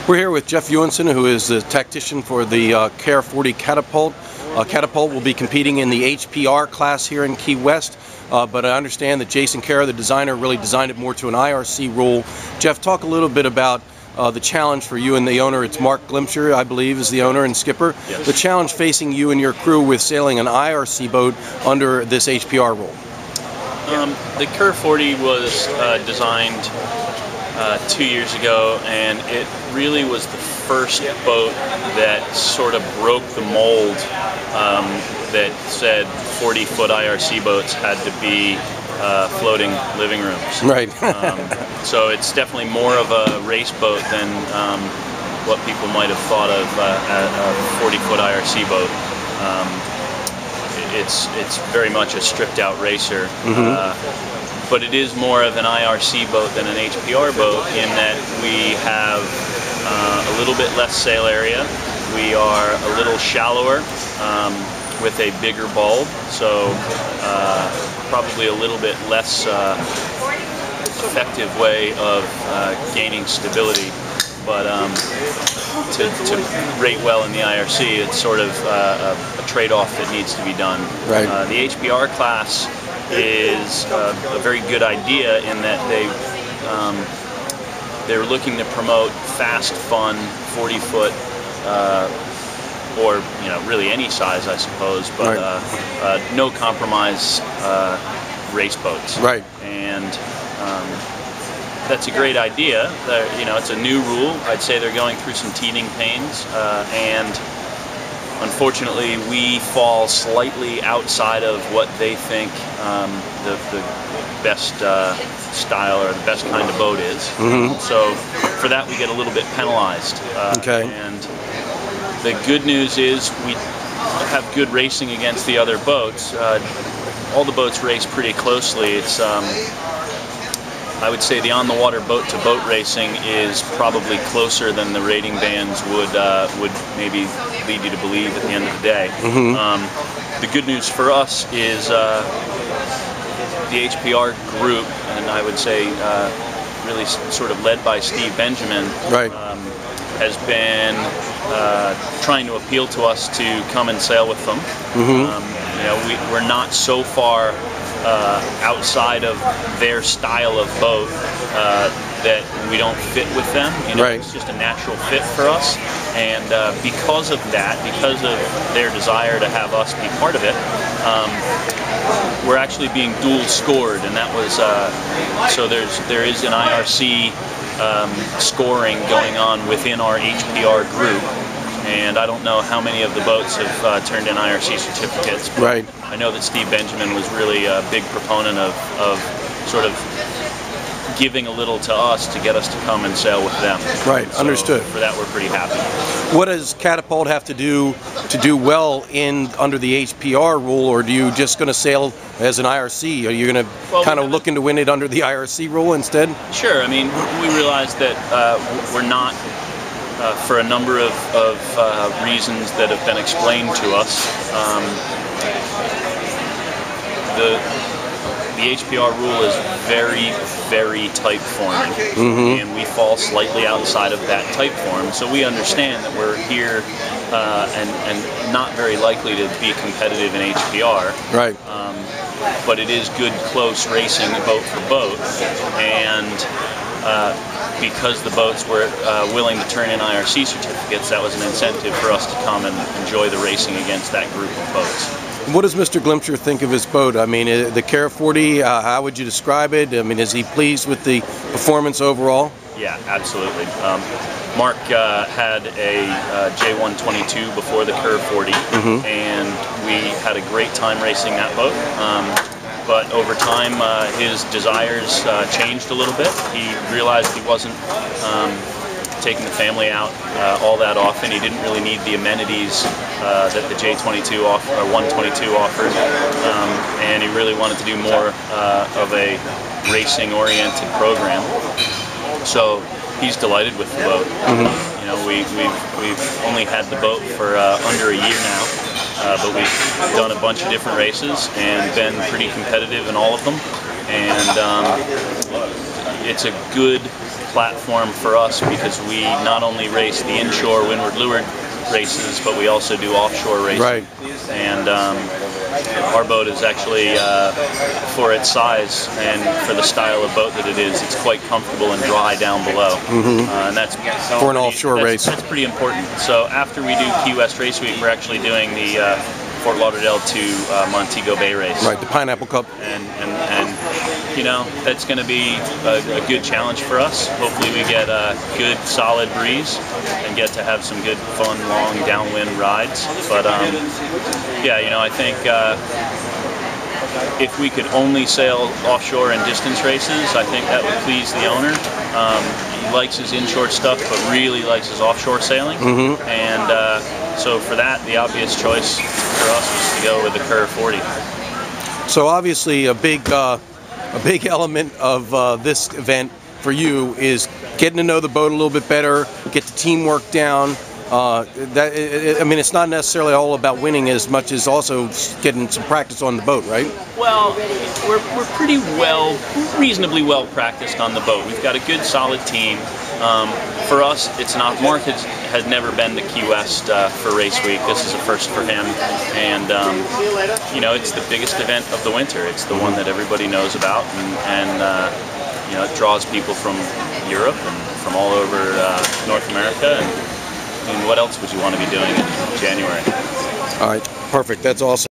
We're here with Geoffrey Ewenson, who is the tactician for the KR40 Catapult. Catapult will be competing in the HPR class here in Key West, but I understand that Jason Kara, the designer, really designed it more to an IRC rule. Jeff, talk a little bit about the challenge for you and the owner. It's Mark Glimcher, I believe, is the owner and skipper. Yes. The challenge facing you and your crew with sailing an IRC boat under this HPR rule. The KR40 was designed 2 years ago, and it really was the first boat that sort of broke the mold that said 40-foot IRC boats had to be floating living rooms. Right. So it's definitely more of a race boat than what people might have thought of a 40-foot IRC boat. It's very much a stripped-out racer. But it is more of an IRC boat than an HPR boat in that we have a little bit less sail area. We are a little shallower with a bigger bulb, so probably a little bit less effective way of gaining stability. But to rate well in the IRC, it's sort of a trade-off that needs to be done. Right. The HPR class is a very good idea in that they're looking to promote fast, fun, 40-foot, or really any size, I suppose, but right. No compromise race boats. Right. And that's a great idea. It's a new rule. I'd say they're going through some teething pains, and unfortunately, we fall slightly outside of what they think the best style or the best kind of boat is. So for that, we get a little bit penalized. Okay. And the good news is we have good racing against the other boats. All the boats race pretty closely. It's I would say the on-the-water boat-to-boat racing is probably closer than the rating bands would maybe lead you to believe at the end of the day. The good news for us is the HPR group, and I would say really sort of led by Steve Benjamin, right. Has been trying to appeal to us to come and sail with them. We're not so far outside of their style of boat that we don't fit with them. Right. It's just a natural fit for us, and because of that, because of their desire to have us be part of it, we're actually being dual scored, and that was so there is an IRC scoring going on within our HPR group. And I don't know how many of the boats have turned in IRC certificates. But right. I know that Steve Benjamin was really a big proponent of sort of giving a little to us to get us to come and sail with them. Right, so understood. For that, we're pretty happy. What does Catapult have to do well under the HPR rule, or are you just going to sail as an IRC? Are you going to kind of looking to win it under the IRC rule instead? Sure. I mean, we realize that we're not. For a number of reasons that have been explained to us. The HPR rule is very, very type forming, and we fall slightly outside of that type form. So we understand that we're here and not very likely to be competitive in HPR. Right. But it is good, close racing boat for boat, and because the boats were willing to turn in IRC certificates, that was an incentive for us to come and enjoy the racing against that group of boats. What does Mr. Glimcher think of his boat? I mean, the KR40, how would you describe it? I mean, is he pleased with the performance overall? Yeah, absolutely. Mark had a J122 before the KR40, and we had a great time racing that boat. But over time, his desires changed a little bit. He realized he wasn't taking the family out all that often. He didn't really need the amenities that the J22 or 122 offered, and he really wanted to do more of a racing-oriented program. So he's delighted with the boat. We've only had the boat for under a year now. But we've done a bunch of different races and been pretty competitive in all of them, and it's a good platform for us because we not only race the inshore windward-leeward races, but we also do offshore racing. Right. And our boat is actually, for its size and for the style of boat that it is, it's quite comfortable and dry down below. And that's for an offshore race. That's pretty important. So after we do Key West Race Week, we're actually doing the Fort Lauderdale to Montego Bay race. Right, the Pineapple Cup. And you know, that's going to be a good challenge for us. Hopefully we get a good solid breeze and get to have some good fun long downwind rides. But yeah, you know, I think if we could only sail offshore and distance races, I think that would please the owner. He likes his inshore stuff, but really likes his offshore sailing. And so for that, the obvious choice for us was to go with the Curve 40. So obviously a big element of this event for you is getting to know the boat a little bit better, get the teamwork down. I mean, it's not necessarily all about winning as much as also getting some practice on the boat, right? Well, we're pretty reasonably well practiced on the boat. We've got a good, solid team. For us, it's not. Mark has never been to Key West for Race Week. This is a first for him, and you know, it's the biggest event of the winter. It's the one that everybody knows about, and you know, it draws people from Europe and from all over North America. And what else would you want to be doing in January? All right, perfect. That's awesome.